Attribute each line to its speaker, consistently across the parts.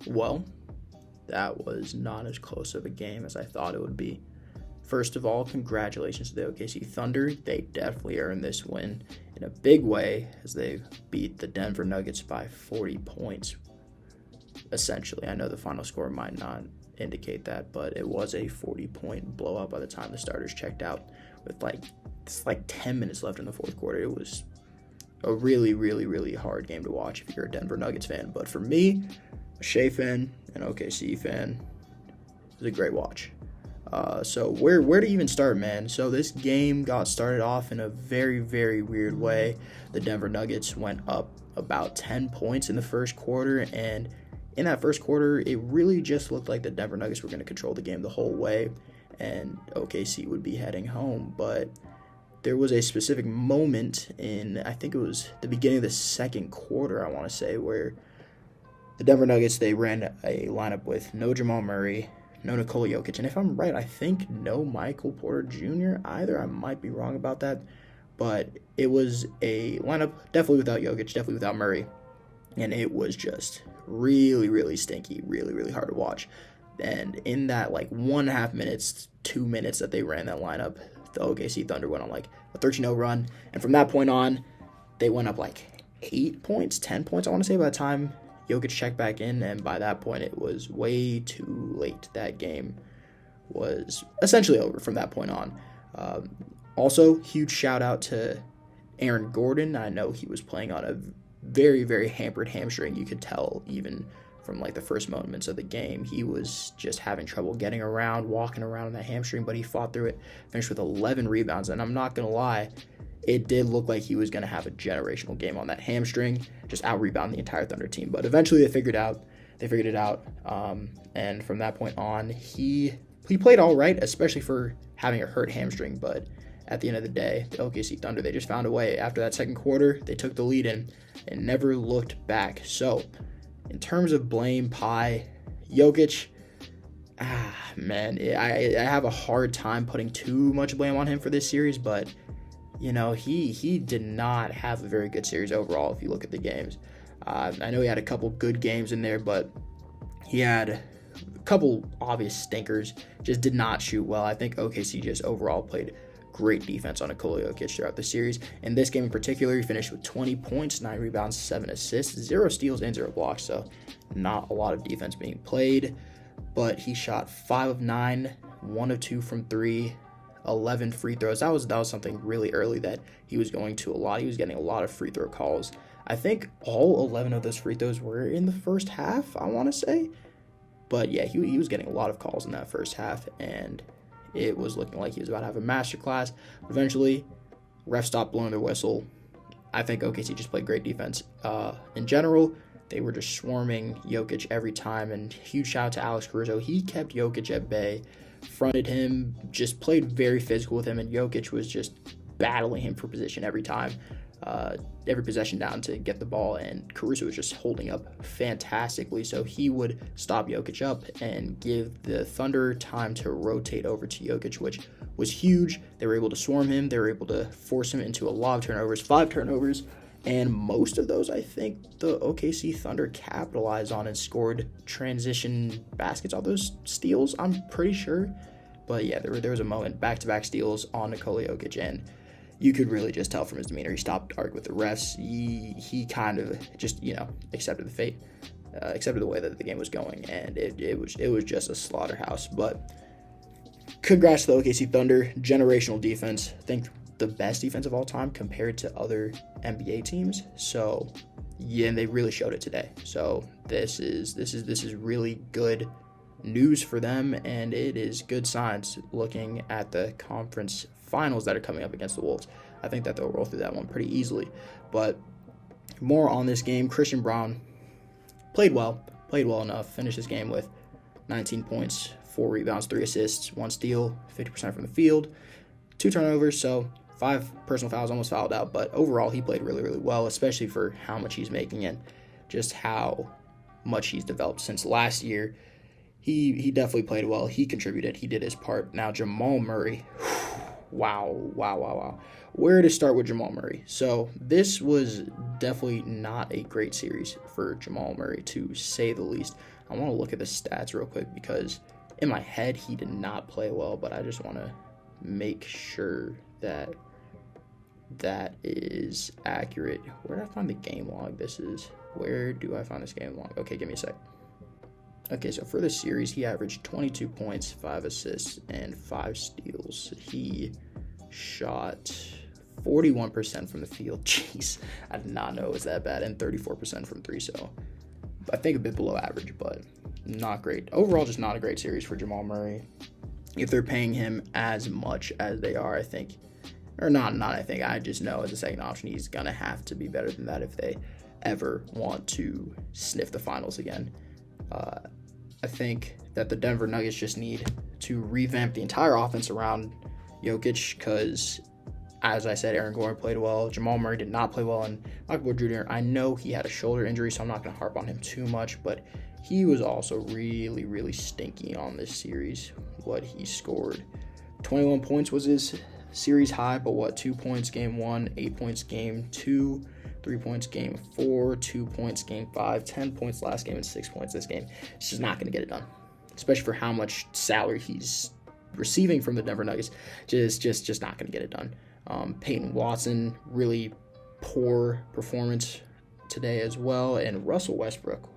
Speaker 1: Well, that was not as close of a game as I thought it would be. First of all, congratulations to the OKC Thunder. They definitely earned this win in a big way as they beat the Denver Nuggets by 40 points, essentially. I know the final score might not indicate that, but it was a 40-point blowout by the time the starters checked out with like 10 minutes left in the fourth quarter. It was a really, really, really hard game to watch if you're a Denver Nuggets fan. But for me, a Shai fan, an OKC fan, it was a great watch. So where to even start, man? So this game got started off in a very, very weird way. The Denver Nuggets went up about 10 points in the first quarter, and in that first quarter, it really just looked like the Denver Nuggets were going to control the game the whole way, and OKC would be heading home. But there was a specific moment in, I think it was the beginning of the second quarter, I want to say, where the Denver Nuggets, they ran a lineup with no Jamal Murray, no Nikola Jokic, and if I'm right, I think no Michael Porter Jr. either. I might be wrong about that, but it was a lineup definitely without Jokic, definitely without Murray, and it was just really, really stinky, really, really hard to watch. And in that 1.5 minutes, 2 minutes that they ran that lineup, the OKC Thunder went on a 13-0 run, and from that point on, they went up 8 points, 10 points, I want to say, by the time Jokic checked back in, and by that point, it was way too late. That game was essentially over from that point on. Also, huge shout out to Aaron Gordon. I know he was playing on a very, very hampered hamstring. You could tell even from the first moments of the game. He was just having trouble getting around, walking around in that hamstring, but he fought through it, finished with 11 rebounds, and I'm not going to lie, it did look like he was going to have a generational game on that hamstring, just out-rebound the entire Thunder team. But eventually they figured it out, and from that point on, he played all right, especially for having a hurt hamstring. But at the end of the day, the OKC Thunder, they just found a way. After that second quarter, they took the lead in and never looked back. So in terms of blame pie, Jokic, man, I have a hard time putting too much blame on him for this series, but he did not have a very good series overall if you look at the games. I know he had a couple good games in there, but he had a couple obvious stinkers, just did not shoot well. I think OKC just overall played great defense on Nikola Jokic throughout the series. In this game in particular, he finished with 20 points, 9 rebounds, 7 assists, 0 steals, and 0 blocks, so not a lot of defense being played. But he shot 5 of 9, 1 of 2 from 3, 11 free throws. That was something really early that he was going to a lot. He was getting a lot of free throw calls. I think all 11 of those free throws were in the first half, I want to say. But yeah, he was getting a lot of calls in that first half, and it was looking like he was about to have a masterclass. Eventually, refs stopped blowing their whistle. I think OKC just played great defense. In general, they were just swarming Jokic every time, and huge shout out to Alex Caruso. He kept Jokic at bay, fronted him, just played very physical with him, and Jokic was just battling him for position every time, every possession down to get the ball, and Caruso was just holding up fantastically, so he would stop Jokic up and give the Thunder time to rotate over to Jokic, which was huge. They were able to swarm him, they were able to force him into a lot of turnovers, 5 turnovers, and most of those, I think, the OKC Thunder capitalized on and scored transition baskets. All those steals, I'm pretty sure. But yeah, there was a moment, back-to-back steals on Nikola Jokic, and you could really just tell from his demeanor. He stopped arguing with the refs. He kind of just, accepted the fate, accepted the way that the game was going, and it was just a slaughterhouse. But congrats to the OKC Thunder. Generational defense. I think the best defense of all time compared to other NBA teams. So yeah, and they really showed it today. So this is really good news for them, and it is good signs looking at the conference finals that are coming up against the Wolves. I think that they'll roll through that one pretty easily. But more on this game, Christian Braun played well enough, finished his game with 19 points, 4 rebounds, 3 assists, 1 steal, 50% from the field, 2 turnovers, so 5 personal fouls, almost fouled out, but overall he played really, really well, especially for how much he's making and just how much he's developed since last year. He definitely played well. He contributed. He did his part. Now, Jamal Murray, Wow. Where to start with Jamal Murray? So this was definitely not a great series for Jamal Murray, to say the least. I want to look at the stats real quick because in my head he did not play well, but I just want to make sure that that is accurate. Where did I find the game log? Where do I find this game log? Okay, give me a sec. Okay, so for the series, he averaged 22 points, 5 assists, and 5 steals. He shot 41% from the field. Jeez, I did not know it was that bad. And 34% from 3, so I think a bit below average, but not great. Overall, just not a great series for Jamal Murray. If they're paying him as much as they are, I think, or not I think, I just know as a second option, he's going to have to be better than that if they ever want to sniff the finals again. I think that the Denver Nuggets just need to revamp the entire offense around Jokic because, as I said, Aaron Gordon played well. Jamal Murray did not play well. And Michael Porter Jr., I know he had a shoulder injury, so I'm not going to harp on him too much, but he was also really, really stinky on this series, what he scored. 21 points was his series high, but 2 points game 1, 8 points game 2, 3 points game 4, 2 points game 5, 10 points last game, and 6 points this game. It's just not going to get it done, especially for how much salary he's receiving from the Denver Nuggets. Just not going to get it done. Peyton Watson, really poor performance today as well, and Russell Westbrook,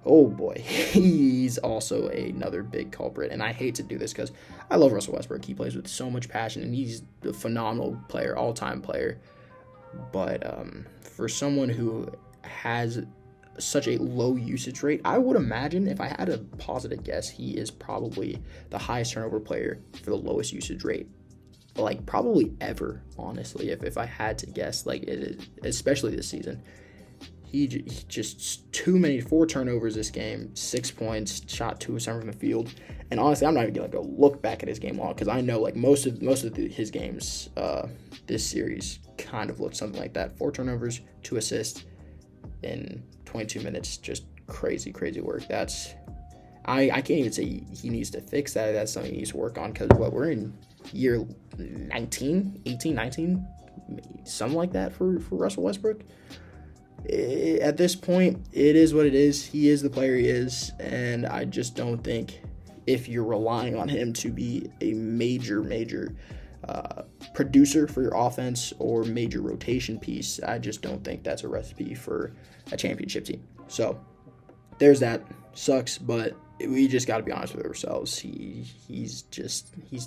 Speaker 1: oh boy, he's also another big culprit. And I hate to do this because I love Russell Westbrook. He plays with so much passion, and he's a phenomenal player, all-time player. But for someone who has such a low usage rate, I would imagine, if I had a positive guess, he is probably the highest turnover player for the lowest usage rate, like probably ever, honestly, if I had to guess, like it is, especially this season. He just too many, 4 turnovers this game, 6 points, shot 2 of 7 from the field. And honestly, I'm not even gonna go look back at his game log because I know like most of his games this series kind of looked something like that. 4 turnovers, 2 assists in 22 minutes. Just crazy work. I can't even say he needs to fix that. That's something he needs to work on because we're in year 19, something like that for Russell Westbrook. At this point, it is what it is. He is the player he is, and I just don't think if you're relying on him to be a major producer for your offense or major rotation piece, I just don't think that's a recipe for a championship team. So there's that. Sucks, but we just got to be honest with ourselves. He's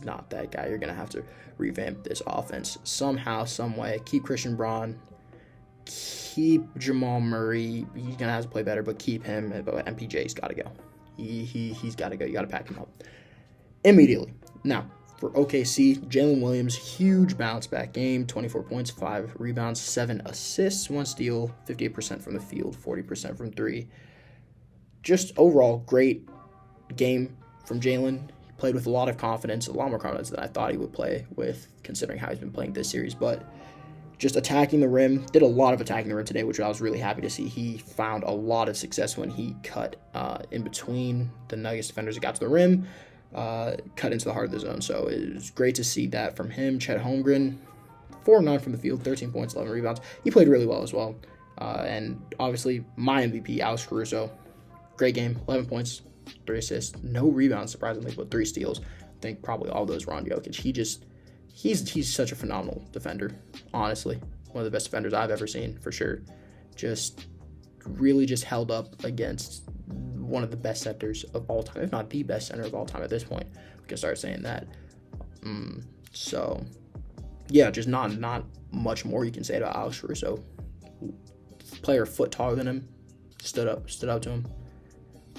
Speaker 1: not that guy. You're going to have to revamp this offense somehow, some way. Keep Christian Braun. Keep Jamal Murray. He's going to have to play better, but keep him. But MPJ's got to go. He's got to go. You got to pack him up immediately. Now, for OKC, Jalen Williams, huge bounce back game. 24 points, 5 rebounds, 7 assists, 1 steal, 58% from the field, 40% from 3. Just overall, great game from Jalen. He played with a lot of confidence, a lot more confidence than I thought he would play with, considering how he's been playing this series. But just attacking the rim, did a lot of attacking the rim today, which I was really happy to see. He found a lot of success when he cut in between the Nuggets defenders that got to the rim, cut into the heart of the zone. So it was great to see that from him. Chet Holmgren, 4-9 from the field, 13 points, 11 rebounds. He played really well as well. And obviously, my MVP, Alex Caruso, great game, 11 points, 3 assists, no rebounds, surprisingly, but 3 steals. I think probably all those were on Jokic. He's such a phenomenal defender, honestly. One of the best defenders I've ever seen, for sure. Just really just held up against one of the best centers of all time, if not the best center of all time at this point. We can start saying that. So, yeah, just not much more you can say about Alex Caruso. Player a foot taller than him, stood up to him,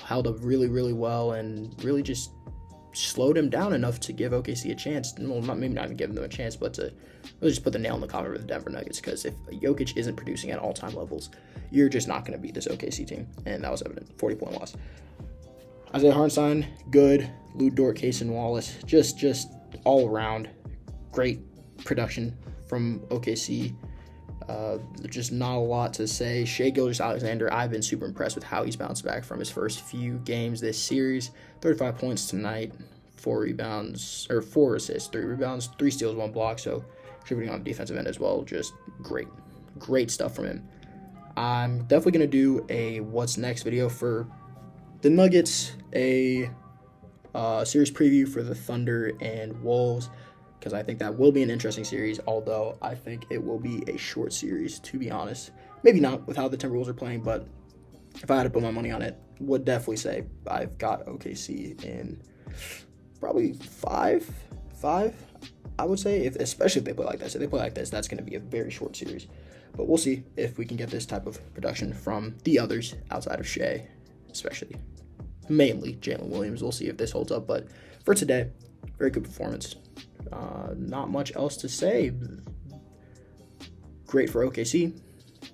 Speaker 1: held up really, really well, and really just slowed him down enough to give OKC a chance. Well, maybe not even giving them a chance, but to really just put the nail in the coffin for the Denver Nuggets. Because if Jokic isn't producing at all-time levels, you're just not going to beat this OKC team. And that was evident. 40-point loss. Isaiah Hartenstein, good. Lou Dort, Cason Wallace, just all around great production from OKC. Just not a lot to say. Shai Gilgeous-Alexander, I've been super impressed with how he's bounced back from his first few games this series. 35 points tonight, 4 assists, 3 rebounds, 3 steals, 1 block. So contributing on the defensive end as well. Just great stuff from him. I'm definitely going to do a what's next video for the Nuggets, a series preview for the Thunder and Wolves, because I think that will be an interesting series, although I think it will be a short series, to be honest. Maybe not with how the Timberwolves are playing, but if I had to put my money on it, would definitely say I've got OKC in probably five, I would say, especially if they play like this. If they play like this, that's going to be a very short series. But we'll see if we can get this type of production from the others outside of Shai, especially. Mainly Jalen Williams. We'll see if this holds up. But for today, very good performance. Not much else to say. Great for OKC.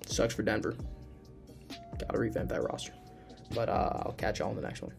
Speaker 1: Sucks for Denver. Got to revamp that roster. But I'll catch y'all in the next one.